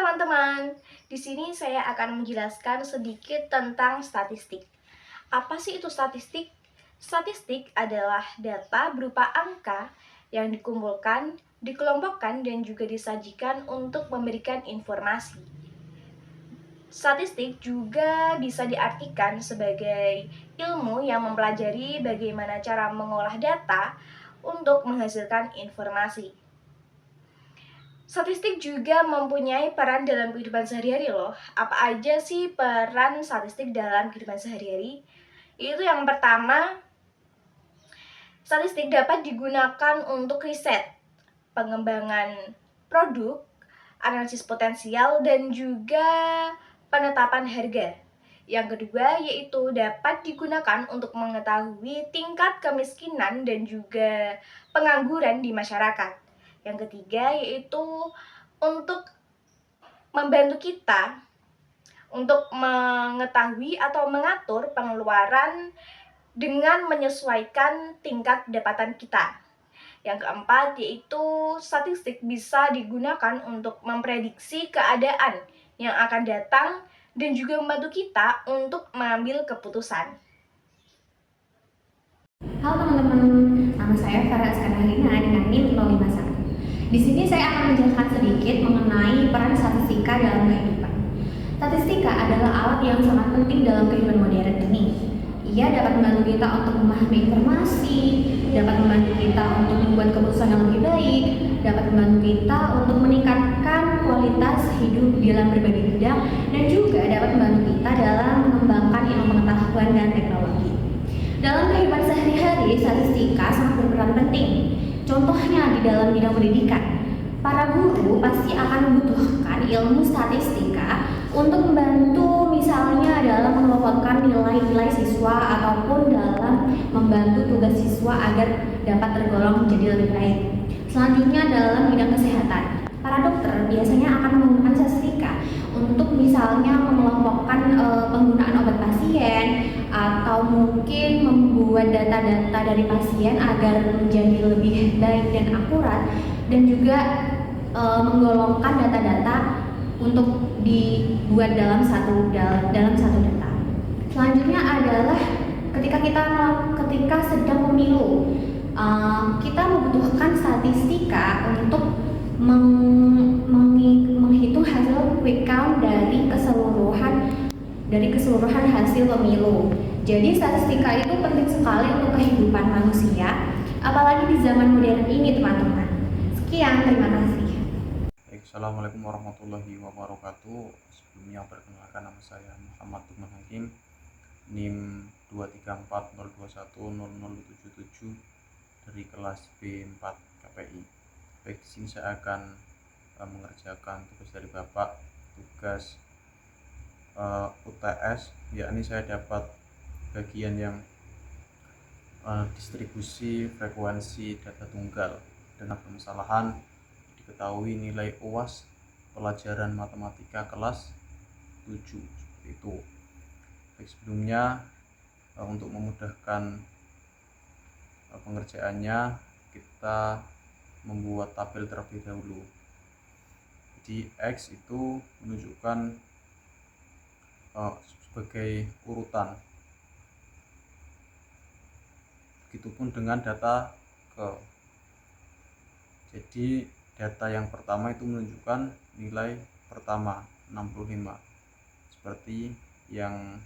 teman-teman, di sini saya akan menjelaskan sedikit tentang statistik. Apa sih itu statistik? Statistik adalah data berupa angka yang dikumpulkan, dikelompokkan, dan juga disajikan untuk memberikan informasi. Statistik juga bisa diartikan sebagai ilmu yang mempelajari bagaimana cara mengolah data untuk menghasilkan informasi. Statistik juga mempunyai peran dalam kehidupan sehari-hari loh. Apa aja sih peran statistik dalam kehidupan sehari-hari? Itu yang pertama, statistik dapat digunakan untuk riset, pengembangan produk, analisis potensial, dan juga penetapan harga. Yang kedua yaitu dapat digunakan untuk mengetahui tingkat kemiskinan dan juga pengangguran di masyarakat. Yang ketiga yaitu untuk membantu kita untuk mengetahui atau mengatur pengeluaran dengan menyesuaikan tingkat pendapatan kita. Yang keempat yaitu statistik bisa digunakan untuk memprediksi keadaan yang akan datang dan juga membantu kita untuk mengambil keputusan. Halo teman-teman, nama saya Farah Askanarina dengan NIM 051. Di sini saya akan menjelaskan sedikit mengenai peran statistika dalam kehidupan. Statistika adalah alat yang sangat penting dalam kehidupan modern ini. Ia dapat membantu kita untuk memahami informasi, dapat membantu kita untuk membuat keputusan yang lebih baik, dapat membantu kita untuk meningkatkan kualitas hidup dalam berbagai bidang, dan juga dapat membantu kita dalam mengembangkan ilmu pengetahuan dan teknologi. Dalam kehidupan sehari-hari, statistika sangat berperan penting. Contohnya di dalam bidang pendidikan, para guru pasti akan membutuhkan ilmu statistika untuk membantu misalnya dalam mengelompokkan nilai-nilai siswa ataupun dalam membantu tugas siswa agar dapat tergolong menjadi lebih baik. Selanjutnya dalam bidang kesehatan, para dokter biasanya akan menggunakan statistika untuk misalnya mengelompokkan penggunaan obat pasien atau mungkin membuat data-data dari pasien agar menjadi lebih baik dan akurat, dan juga menggolongkan data-data untuk dibuat dalam satu data. Selanjutnya adalah ketika sedang pemilu, kita membutuhkan statistika untuk menghitung hasil quick count dari keseluruhan hasil pemilu. Jadi statistika itu penting sekali untuk kehidupan manusia, apalagi di zaman modern ini, teman-teman. Sekian, terima kasih. Assalamualaikum warahmatullahi wabarakatuh. Sebelumnya perkenalkan, nama saya Muhammad Tuman Hakim, NIM 23402100077 dari kelas B4 KPI. Baik, di sini saya akan mengerjakan tugas dari Bapak, tugas UTS, yakni saya dapat bagian yang distribusi frekuensi data tunggal dengan permasalahan diketahui nilai UAS pelajaran matematika kelas 7 seperti itu. Baik, sebelumnya untuk memudahkan pengerjaannya kita membuat tabel terlebih dahulu. Jadi X itu menunjukkan sebagai urutan. Begitupun dengan data ke. Jadi data yang pertama itu menunjukkan nilai pertama 65 seperti yang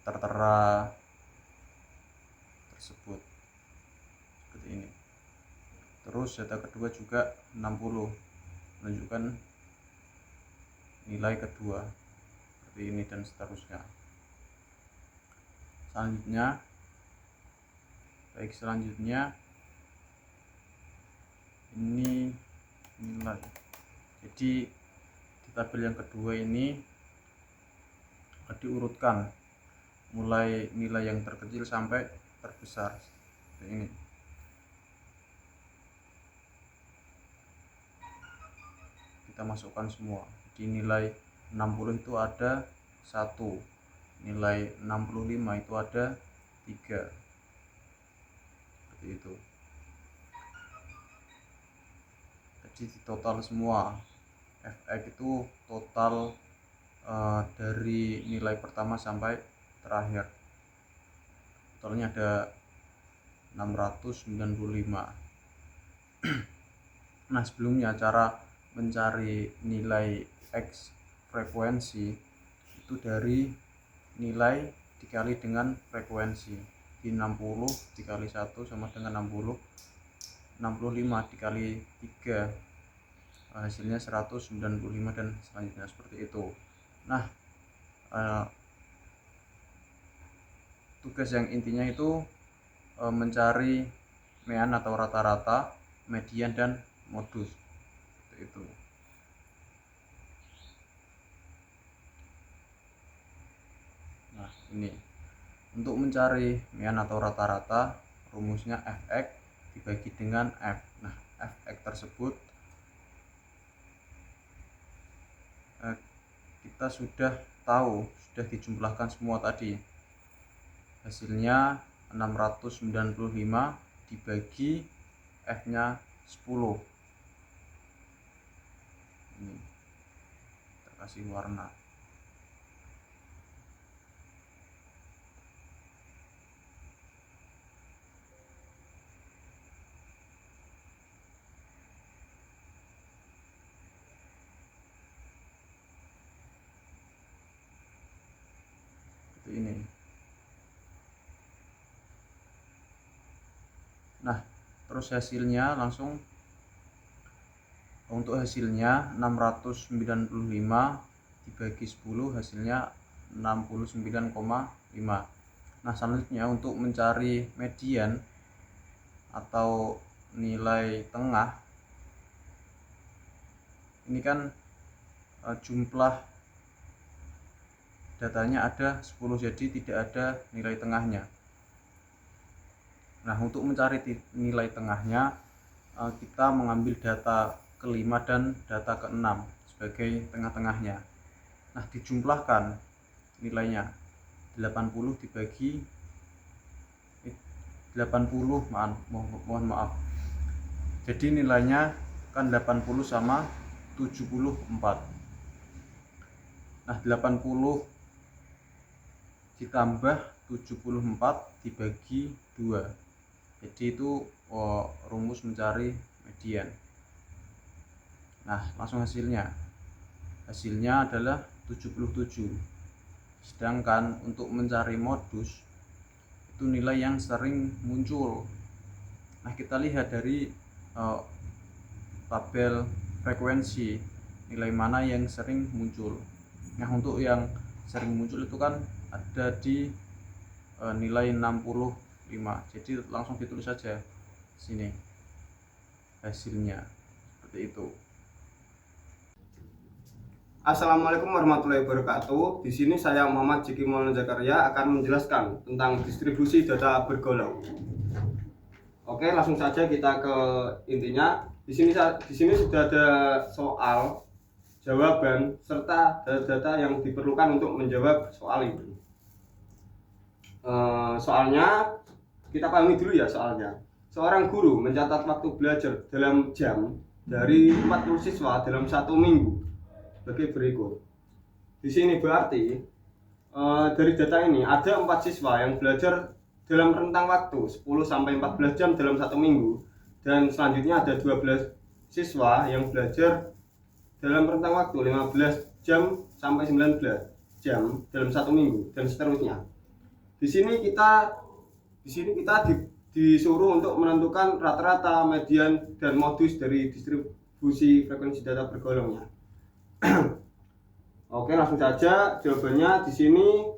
tertera tersebut, seperti ini. Terus data kedua juga 60 menunjukkan nilai kedua, seperti ini, dan seterusnya. Selanjutnya ini nilai. Jadi di tabel yang kedua ini diurutkan mulai nilai yang terkecil sampai terbesar, seperti ini. Kita masukkan semua. Di nilai 60 itu ada 1, nilai 65 itu ada 3, seperti itu. Jadi di total semua Fx itu total dari nilai pertama sampai terakhir. Totalnya ada 695. Nah, sebelumnya cara mencari nilai X frekuensi itu dari nilai dikali dengan frekuensi. Di 60 dikali 1 sama dengan 60. 65 dikali 3 hasilnya 195 dan selanjutnya seperti itu. Nah, tugas yang intinya itu mencari mean atau rata-rata, median, dan modus. Seperti itu. Nah, ini untuk mencari mean atau rata-rata, rumusnya Fx dibagi dengan F. Nah, Fx tersebut kita sudah tahu, sudah dijumlahkan semua tadi. Hasilnya 695 dibagi F-nya 10. Ini kita kasih warna. Seperti ini. Nah, terus hasilnya langsung, untuk hasilnya 695 dibagi 10 hasilnya 69,5. Nah, selanjutnya untuk mencari median atau nilai tengah, ini kan jumlah datanya ada 10, jadi tidak ada nilai tengahnya. Nah, untuk mencari nilai tengahnya, kita mengambil data ke-5 dan data ke-6 sebagai tengah-tengahnya. Nah, dijumlahkan nilainya 80 dibagi 80, mohon maaf. Jadi nilainya kan 80 sama 74. Nah, 80 ditambah 74 dibagi 2. Jadi itu rumus mencari median. Nah, langsung hasilnya. Hasilnya adalah 77. Sedangkan untuk mencari modus, itu nilai yang sering muncul. Nah, kita lihat dari tabel frekuensi, nilai mana yang sering muncul. Nah, untuk yang sering muncul itu kan ada di nilai 65. Jadi langsung ditulis saja sini hasilnya, seperti itu. Assalamualaikum warahmatullahi wabarakatuh. Di sini saya Muhammad Jiki Maulana Zakaria akan menjelaskan tentang distribusi data bergolong. Oke, langsung saja kita ke intinya. Di sini sudah ada soal, jawaban, serta data-data yang diperlukan untuk menjawab soal itu. Soalnya kita pahami dulu ya soalnya. Seorang guru mencatat waktu belajar dalam jam dari 40 siswa dalam 1 minggu sebagai berikut. Di sini berarti dari data ini ada 4 siswa yang belajar dalam rentang waktu 10 sampai 14 jam dalam 1 minggu, dan selanjutnya ada 12 siswa yang belajar dalam rentang waktu 15 jam sampai 19 jam dalam 1 minggu, dan seterusnya. Di sini kita disuruh untuk menentukan rata-rata, median, dan modus dari distribusi frekuensi data bergolongnya. Oke, langsung saja jawabannya. Di sini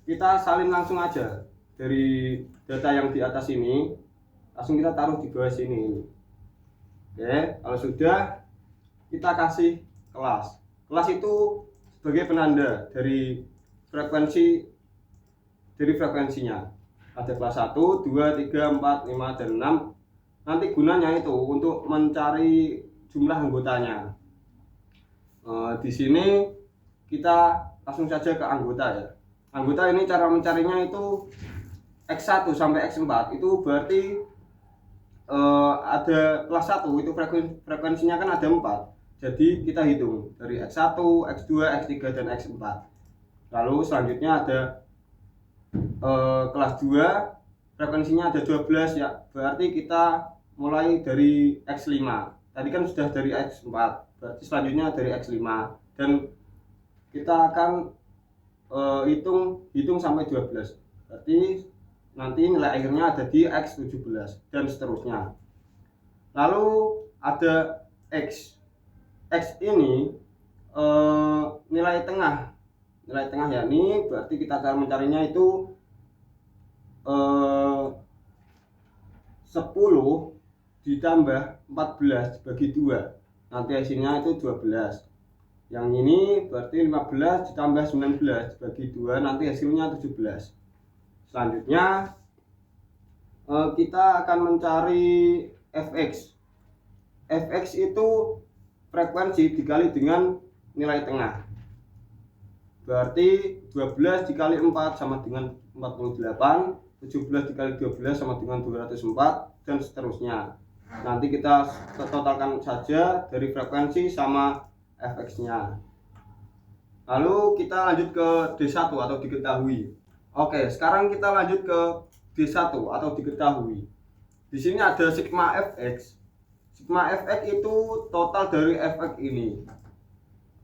kita salin langsung aja dari data yang di atas ini, langsung kita taruh di bawah sini. Oke, kalau sudah, kita kasih kelas. Kelas itu sebagai penanda dari frekuensinya. Ada kelas 1, 2, 3, 4, 5, dan 6. Nanti gunanya itu untuk mencari jumlah anggotanya. Di sini kita langsung saja ke anggota ya. Anggota ini cara mencarinya itu X1 sampai X4 itu berarti ada kelas 1 itu frekuensinya kan ada 4. Jadi kita hitung dari X1, X2, X3, dan X4. Lalu selanjutnya ada kelas 2, frekuensinya ada 12 ya. Berarti kita mulai dari X5. Tadi kan sudah dari X4. Berarti selanjutnya dari X5 dan kita akan hitung sampai 12. Berarti nanti nilai akhirnya ada di X17 dan seterusnya. Lalu ada X. X ini nilai tengah ya, ini berarti kita cara mencarinya itu 10 ditambah 14 dibagi 2, nanti hasilnya itu 12. Yang ini berarti 15 ditambah 19 dibagi 2, nanti hasilnya 17. Selanjutnya kita akan mencari Fx. Fx itu frekuensi dikali dengan nilai tengah. Berarti 12 dikali 4 sama dengan 48, 17 dikali 12 sama dengan 204, dan seterusnya. Nanti kita totalkan saja dari frekuensi sama Fx-nya. Lalu kita lanjut ke D1 atau diketahui. Oke, sekarang kita lanjut ke D1 atau diketahui. Di sini ada sigma Fx. Sigma Fx itu total dari Fx ini.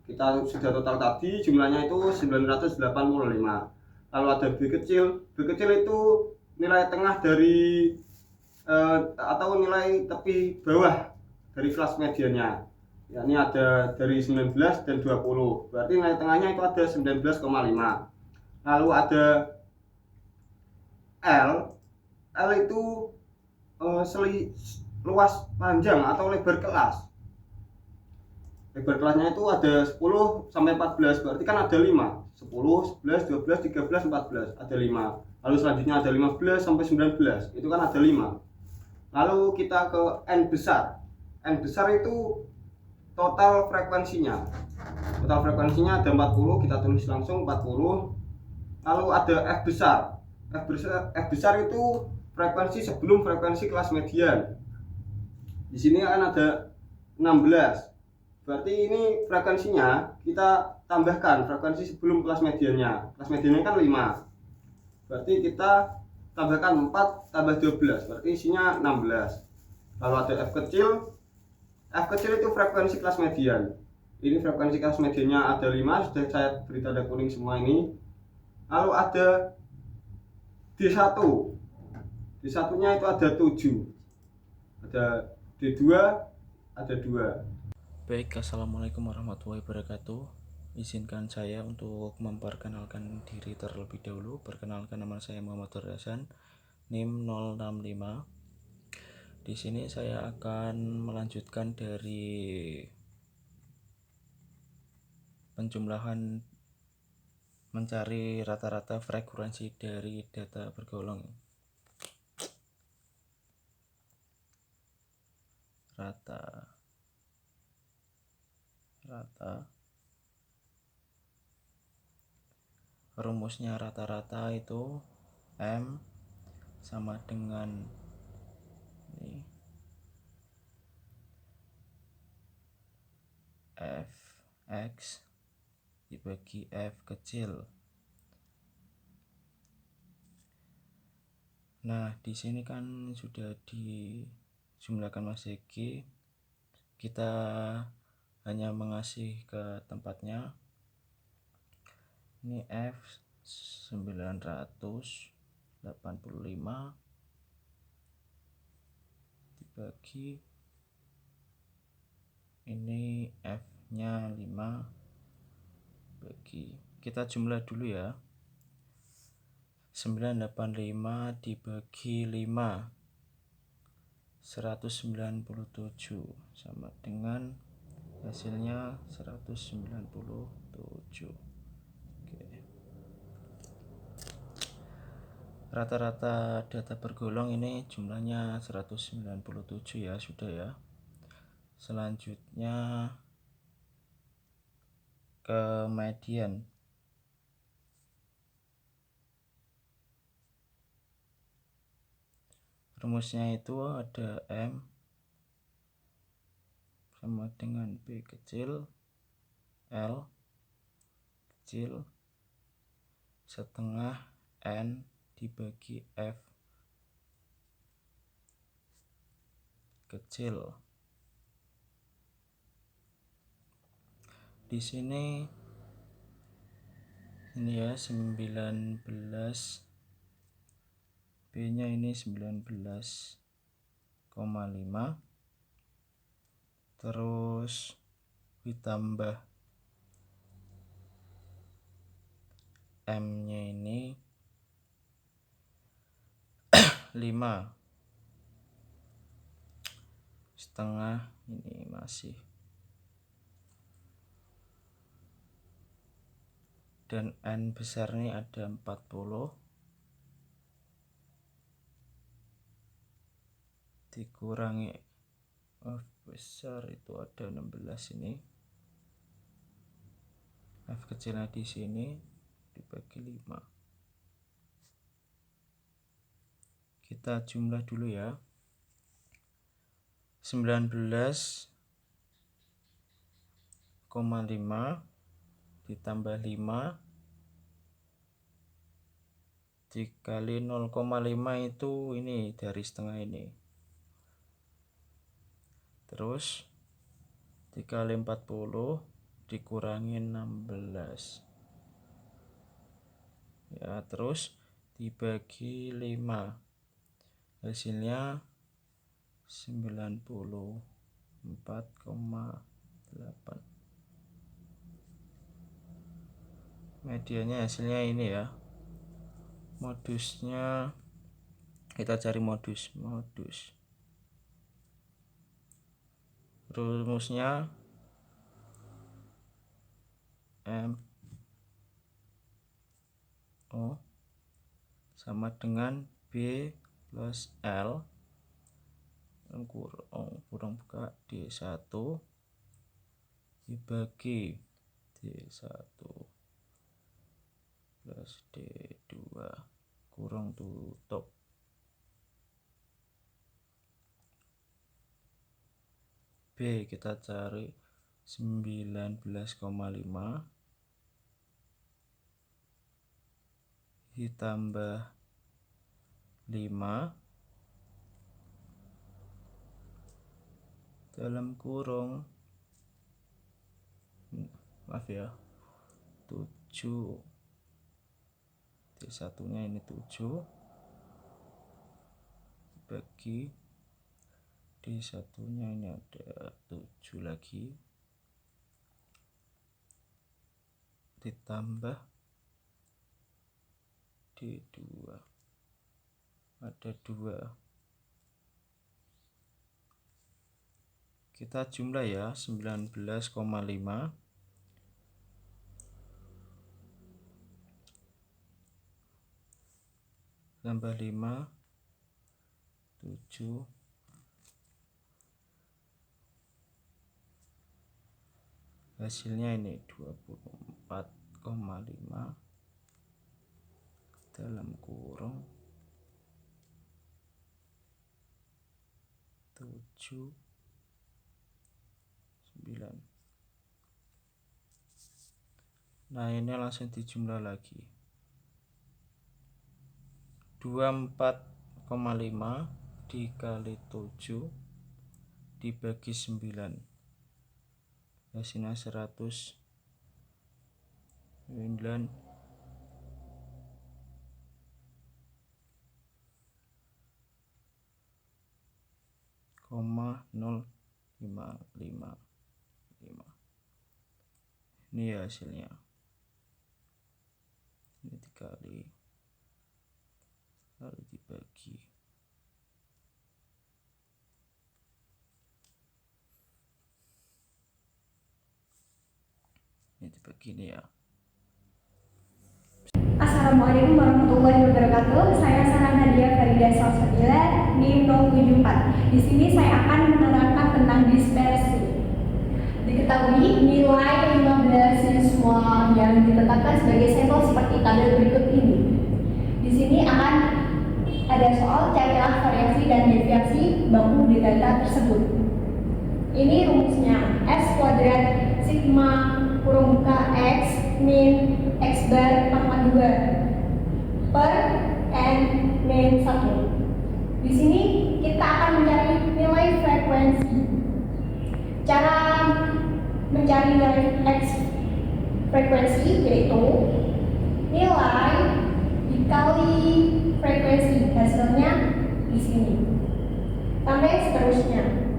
Kita sudah total tadi, jumlahnya itu 985. Lalu ada B kecil. B kecil itu nilai tengah dari atau nilai tepi bawah dari kelas mediannya. Ya, ini ada dari 19 dan 20. Berarti nilai tengahnya itu ada 19,5. Lalu ada L. L itu luas panjang atau lebar kelas. Lebar kelasnya itu ada 10 sampai 14, berarti kan ada 5. 10, 11, 12, 13, 14, ada 5. Lalu selanjutnya ada 15 sampai 19, itu kan ada 5. Lalu kita ke N besar. N besar itu total frekuensinya. Total frekuensinya ada 40, kita tulis langsung 40. Lalu ada F besar. F besar itu frekuensi sebelum frekuensi kelas median. Di sini kan ada 16. Berarti ini frekuensinya kita tambahkan frekuensi sebelum kelas mediannya. Kelas mediannya kan 5. Berarti kita tambahkan 4 tambah 12. Berarti isinya 16. Lalu ada F kecil. F kecil itu frekuensi kelas median. Ini frekuensi kelas mediannya ada 5. Sudah saya beri tanda kuning semua ini. Lalu ada D1. D1-nya itu ada 7. Ada D2, ada 2. Baik, assalamualaikum warahmatullahi wabarakatuh. Izinkan saya untuk memperkenalkan diri terlebih dahulu. Perkenalkan, nama saya Muhammad Hasan, NIM 065. Di sini saya akan melanjutkan dari penjumlahan mencari rata-rata frekuensi dari data bergolong. Rata rumusnya rata-rata itu M sama dengan ini Fx dibagi F kecil. Nah, di sini kan sudah dijumlahkan Mas Egi. Kita hanya mengasih ke tempatnya. Ini F 985 dibagi ini F nya 5 bagi, kita jumlah dulu ya. 985 dibagi 5 197 sama dengan hasilnya 197. Oke. Rata-rata data bergolong ini jumlahnya 197 ya, sudah ya. Selanjutnya ke median. Rumusnya itu ada M sama dengan B kecil L kecil setengah N dibagi F kecil. Di sini ini ya 19, B nya ini 19,5, terus ditambah M nya ini 5 setengah, ini masih, dan N besar ini ada 40 dikurangi F besar itu ada 16, ini F kecilnya di sini dibagi 5. Kita jumlah dulu ya. 19,5 ditambah 5 dikali 0,5 itu ini dari setengah ini, terus dikali 40 dikurangi 16 ya, terus dibagi 5 hasilnya 94,8. Medianya hasilnya ini ya. Modusnya kita cari modus. Rumusnya M O sama dengan B plus L kurang buka D1 dibagi D1 plus D2 kurang tutup. B kita cari 19,5 ditambah 5 dalam kurung, maaf ya, 7, D1 nya ini 7 bagi D1 nya ini ada 7 lagi ditambah D2 ada 2. Kita jumlah ya, 19,5 tambah 5 7 hasilnya ini 24,5 dalam kurung 7 9. Nah ini langsung dijumlah lagi, 24,5 dikali 7 dibagi 9 hasilnya 109,055. Ini hasilnya, ini dikali lalu dibagi, ini dibagi ini ya. Assalamualaikum warahmatullahi wabarakatuh. Saya Sarah Nadia Farida Salsabila, NIM 074. Di sini saya akan menerangkan tentang dispersi. Diketahui nilai 15 siswa yang ditetapkan sebagai sampel seperti tabel berikut ini. Di sini akan ada soal carilah variasi dan deviasi baku di data tersebut. Ini rumusnya, S kuadrat sigma kurung buka X min X bar pangkat 2 per N min 1. Di sini kita akan mencari nilai frekuensi. Cara mencari nilai X frekuensi yaitu nilai dikali frekuensi, hasilnya di sini. Sampai seterusnya.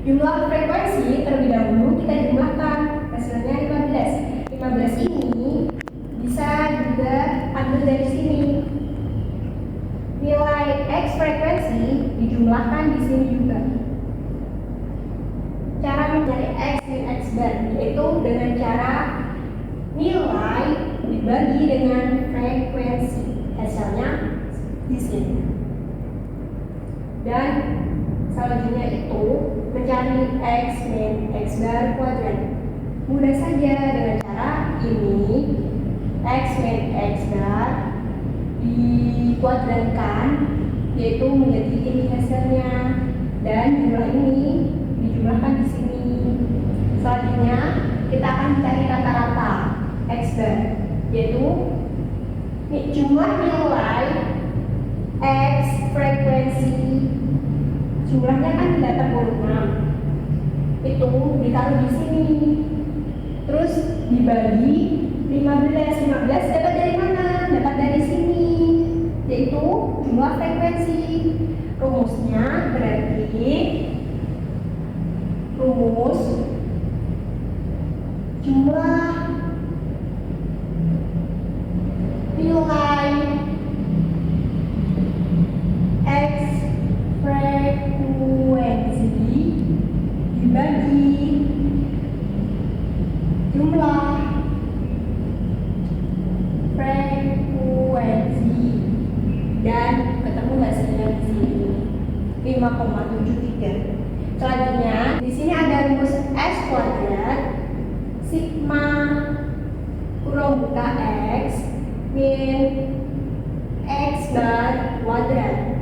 Jumlah frekuensi terlebih dahulu kita jumlahkan, hasilnya 15. 15 ini bisa juga ambil dari sini. Nilai X frekuensi dijumlahkan di sini juga. Cara mencari X dan X bar yaitu dengan cara nilai dibagi dengan frekuensi, hasilnya di sini. Dan selanjutnya itu mencari X min X bar kuadrat. Mudah saja dengan cara ini, X min X bar dikuadratkan yaitu menjadi ini hasilnya, dan jumlah ini dijumlahkan di sini. Selanjutnya kita akan mencari rata-rata X bar yaitu jumlah nilai X frekuensi, jumlahnya kan 86, itu ditaruh di sini, terus dibagi 15. 15 dapat dari mana? Dapat dari sini, yaitu jumlah frekuensi. Rumusnya berarti rumus jumlah nilai X frekuensi dibagi jumlah frekuensi, dan ketemu hasilnya di sini 5,73. Selanjutnya di sini ada rumus S kuadrat sigma kurung buka X min X bar kuadrat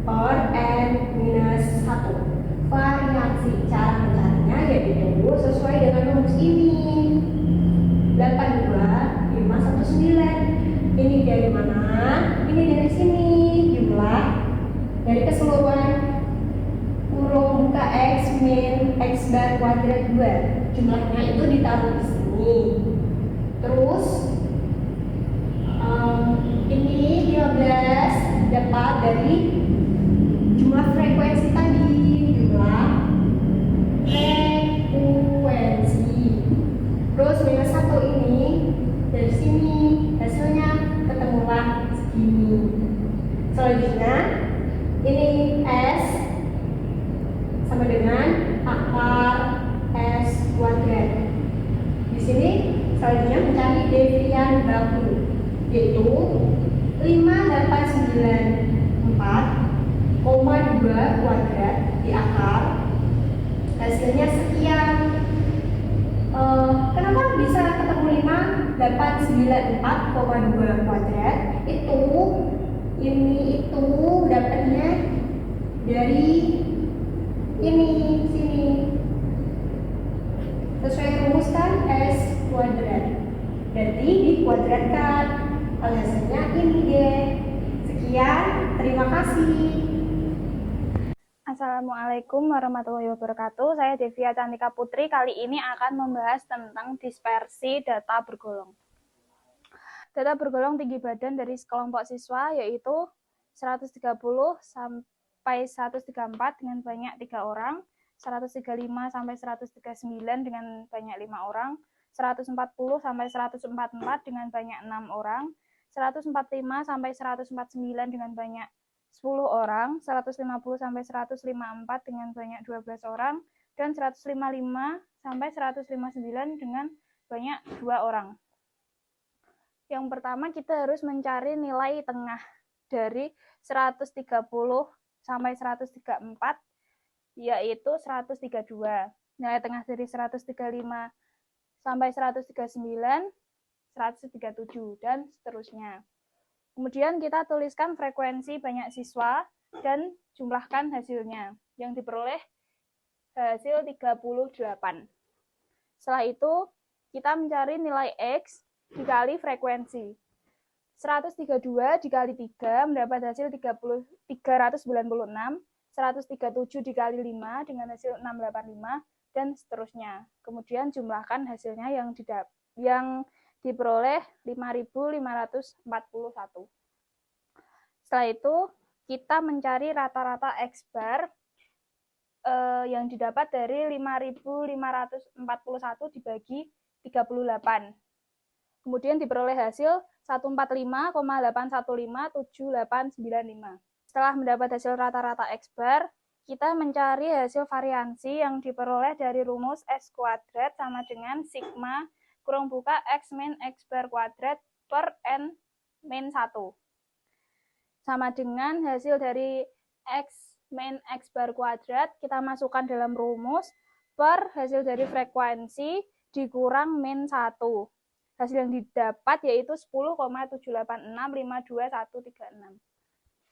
per N minus 1. Variasi cara mencarinya yaitu sesuai dengan rumus ini, 82,519. Ini dari mana? Ini dari sini, jumlah dari keseluruhan kurung buka X min X bar kuadrat 2. Jumlahnya itu ditaruh di sini. Terus ini 15 dapat dari jumlah frekuensi tadi, jumlah frekuensi. Terus minus 1 ini dari sini, hasilnya ketemulah segini. Selanjutnya ini S sama dengan akar S kuadrat. Di sini selanjutnya mencari devian baku yaitu 5894,2 kuadrat di akar, hasilnya sekian. Kenapa bisa ketemu 5894,2 kuadrat? Ini dapatnya dari ini sini, sesuai rumus kan S kuadrat, berarti dikuadratkan, hasilnya ini deh. Sekian, terima kasih. Assalamualaikum warahmatullahi wabarakatuh. Saya Devia Cantika Putri. Kali ini akan membahas tentang dispersi data bergolong. Data bergolong tinggi badan dari sekelompok siswa yaitu 130 sampai 134 dengan banyak 3 orang, 135 sampai 139 dengan banyak 5 orang, 140 sampai 144 dengan banyak 6 orang, 145 sampai 149 dengan banyak 10 orang, 150 sampai 154 dengan banyak 12 orang, dan 155 sampai 159 dengan banyak 2 orang. Yang pertama kita harus mencari nilai tengah dari 130 sampai 134 yaitu 132. Nilai tengah dari 135 sampai 139, 137 dan seterusnya. Kemudian kita tuliskan frekuensi banyak siswa dan jumlahkan hasilnya. Yang diperoleh hasil 38. Setelah itu, kita mencari nilai X dikali frekuensi. 132 dikali 3 mendapat hasil 396, 137 dikali 5 dengan hasil 685, dan seterusnya. Kemudian jumlahkan hasilnya yang diperoleh 5.541. Setelah itu, kita mencari rata-rata X bar yang didapat dari 5.541 dibagi 38. Kemudian diperoleh hasil 145,8157895. Setelah mendapat hasil rata-rata X bar, kita mencari hasil variansi yang diperoleh dari rumus S kuadrat sama dengan sigma kurung buka X min X bar kuadrat per N min 1. Sama dengan hasil dari X min X bar kuadrat, kita masukkan dalam rumus per hasil dari frekuensi dikurang min 1. Hasil yang didapat yaitu 10,78652.136.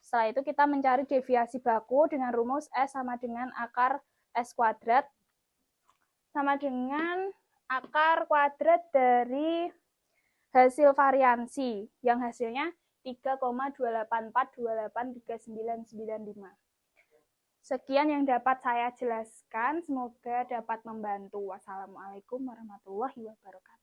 Setelah itu kita mencari deviasi baku dengan rumus S sama dengan akar S kuadrat sama dengan akar kuadrat dari hasil variansi yang hasilnya 3,284283995. Sekian yang dapat saya jelaskan, semoga dapat membantu. Wassalamualaikum warahmatullahi wabarakatuh.